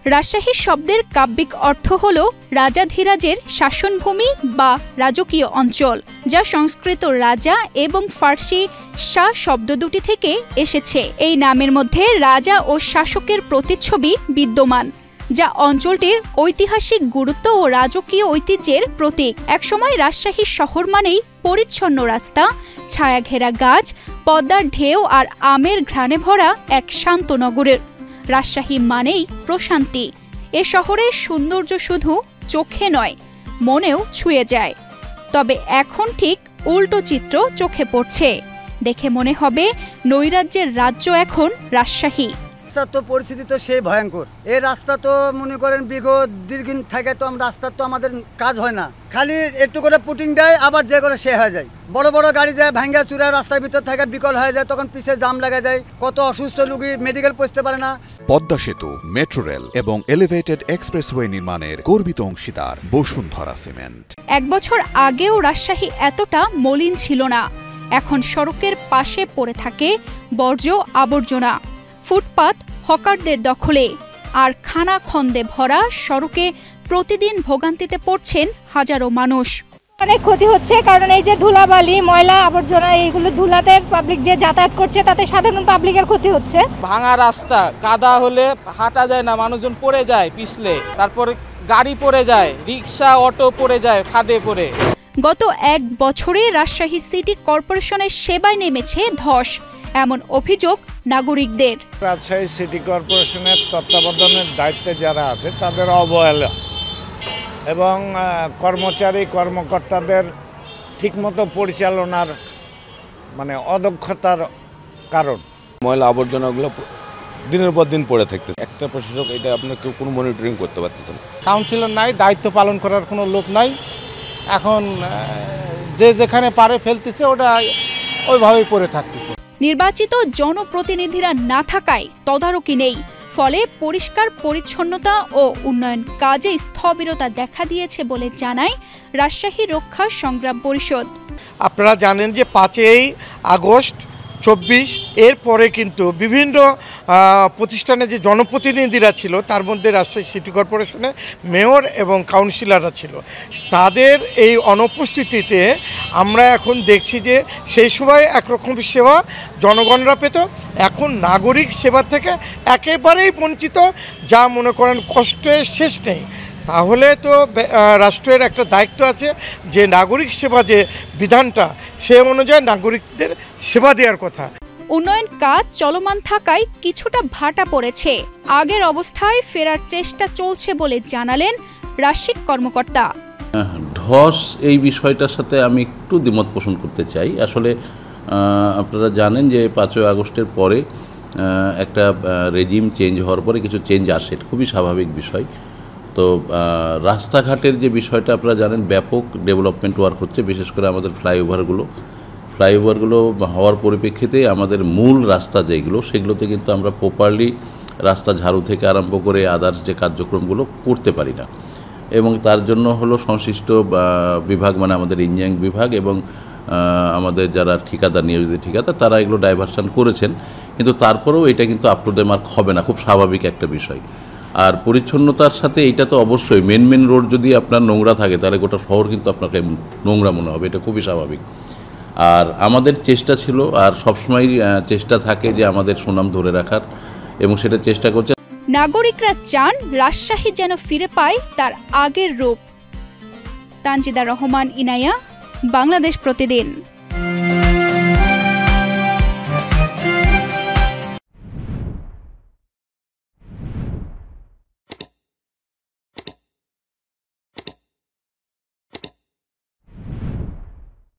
রাজশাহী শব্দের কাব্যিক অর্থ হল রাজাধিরাজের শাসনভূমি বা রাজকীয় অঞ্চল, যা সংস্কৃত রাজা এবং ফার্সি শাহ শব্দ দুটি থেকে এসেছে। এই নামের মধ্যে রাজা ও শাসকের প্রতিচ্ছবি বিদ্যমান, যা অঞ্চলটির ঐতিহাসিক গুরুত্ব ও রাজকীয় ঐতিহ্যের প্রতীক। একসময় রাজশাহী শহর মানেই পরিচ্ছন্ন রাস্তা, ছায়াঘেরা গাছ, পদ্মার ঢেউ আর আমের ঘ্রাণে ভরা এক শান্ত নগরের। রাজশাহী মানেই প্রশান্তি। এ শহরের সৌন্দর্য শুধু চোখে নয়, মনেও ছুঁয়ে যায়। তবে এখন ঠিক উল্টো চিত্র চোখে পড়ছে। দেখে মনে হবে নৈরাজ্যের রাজ্য এখন রাজশাহী। রাস্তার তো পরিস্থিতি তো সেই ভয়ঙ্কর। এই রাস্তা তো মনে করেন বিগত দীর্ঘদিন থেকে তো রাস্তার তো আমাদের কাজ হয় না, খালি একটু করে পুটিং দেয়, আবার যে করে সে হয়ে যায়। বড় বড় গাড়ি যায় ভাঙ্গা চূড়া রাস্তার ভিতর থেকে বিকল হয়ে যায়, তখন পিছে জাম লাগা যায়, কত অসুস্থ রোগী মেডিকেল পৌঁছতে পারে না। পদ্মা সেতু, মেট্রো রেল এবং এলিভেটেড এক্সপ্রেসওয়ে নির্মাণের গর্বিত অংশীদার বসুন্ধরা সিমেন্ট। এক বছর আগেও রাজশাহী এতটা মলিন ছিল না। এখন সড়কের পাশে পড়ে থাকে বর্জ্য আবর্জনা, ফুটপাত হকারদের দখলে, আর খানা খন্দে ভরা সড়কে প্রতিদিন ভোগান্তিতে পড়ছেন হাজারো মানুষ। অনেক ক্ষতি হচ্ছে, কারণ এই যে ধুলাবালি, ময়লা আবর্জনা, এইগুলো ধুলাতে পাবলিক যে যাতায়াত করছে, তাতে সাধারণ পাবলিকের ক্ষতি হচ্ছে। ভাঙা রাস্তা, কাদা হলে হাঁটা যায় না, মানুষজন পড়ে যায় পিছলে, তারপরে গাড়ি পড়ে যায়, রিক্সা অটো পড়ে যায় খাদে পড়ে। গত এক বছরে রাজশাহী সিটি কর্পোরেশনের সেবায় নেমেছে ধস, এমন অভিযোগ নাগরিকদের। রাজশাহী সিটি কর্পোরেশনের তত্ত্বাবধানের দায়িত্বে যারা আছে তাদের অবহেলা এবং কর্মচারী কর্মকর্তাদের ঠিকমতো পরিচালনার অদক্ষতার কারণ ময়লা আবর্জনাগুলো দিনের পর দিন পড়ে থাকতেছে। একটা প্রশাসক এটা আপনার কেউ কোনো মনিটরিং করতে পারতেছে না। কাউন্সিলর নাই, দায়িত্ব পালন করার কোনো লোক নাই। এখন যে যেখানে পারে ফেলতেছে, ওটা ওইভাবেই পড়ে থাকতেছে। নির্বাচিত জনপ্রতিনিধিরা না থাকায় তদারকি নেই, ফলে পরিষ্কার পরিচ্ছন্নতা ও উন্নয়ন কাজে স্থবিরতা দেখা দিয়েছে বলে জানায় রাজশাহী রক্ষা সংগ্রাম পরিষদ। আপনারা জানেন যে 5ই আগস্ট 24 এরপরে কিন্তু বিভিন্ন প্রতিষ্ঠানে যে জনপ্রতিনিধিরা ছিল, তার মধ্যে রাজশাহী সিটি কর্পোরেশনে মেয়র এবং কাউন্সিলররা ছিল, তাদের এই অনুপস্থিতিতে আমরা এখন দেখছি যে সেই সময় একরকম সেবা জনগণরা পেত, এখন নাগরিক সেবা থেকে একেবারেই বঞ্চিত, যা মনে করেন কষ্টের শেষ নেই। তাহলে তো রাষ্ট্রের একটা দায়িত্ব আছে যে নাগরিক সেবা যে বিধানটা, সে অনুযায়ী নাগরিকদের সেবা দেওয়ার কথা। উন্নয়ন কাজ চলমান থাকায় কিছুটা ভাটা পড়েছে, আগের অবস্থায় ফেরার চেষ্টা চলছে বলে জানালেন রাজশাহী কর্মকর্তা। ধস এই বিষয়টার সাথে আমি একটু দ্বিমত পোষণ করতে চাই। আসলে আপনারা জানেন যে 5ই আগস্টের পরে একটা রেজিম চেঞ্জ হওয়ার পরে কিছু চেঞ্জ আসে, খুবই স্বাভাবিক বিষয়। তো রাস্তাঘাটের যে বিষয়টা আপনারা জানেন, ব্যাপক ডেভেলপমেন্ট ওয়ার্ক হচ্ছে, বিশেষ করে আমাদের ফ্লাইওভারগুলো হওয়ার পরিপ্রেক্ষিতে আমাদের মূল রাস্তা যেগুলো, সেগুলোতে কিন্তু আমরা প্রপারলি রাস্তা ঝাড়ু থেকে আরম্ভ করে আদার্স যে কার্যক্রমগুলো করতে পারি না, এবং তার জন্য হলো সংশ্লিষ্ট বিভাগ, আমাদের ইঞ্জিনিয়ারিং বিভাগ এবং আমাদের যারা ঠিকাদার, নিয়োজিত ঠিকাদার, তারা এগুলো ডাইভারশন করেছেন, কিন্তু তারপরেও এটা কিন্তু আপ টু দ্য মার্ক হবে না, খুব স্বাভাবিক একটা বিষয়। আর পরিচ্ছন্নতার সাথে এটা তো অবশ্যই, মেন রোড যদি আপনার নোংরা থাকে তাহলে গোটা শহর কিন্তু আপনাকে নোংরা মনে হবে, এটা খুবই স্বাভাবিক। আর আমাদের চেষ্টা ছিল, আর সবসময় চেষ্টা থাকে যে আমাদের সুনাম ধরে রাখার, এবং সেটা চেষ্টা করছে। নাগরিকরা চান রাজশাহী যেন ফিরে পায় তার আগের রূপ। তানজিদা রহমান, ইনায়া, বাংলাদেশ প্রতিদিন।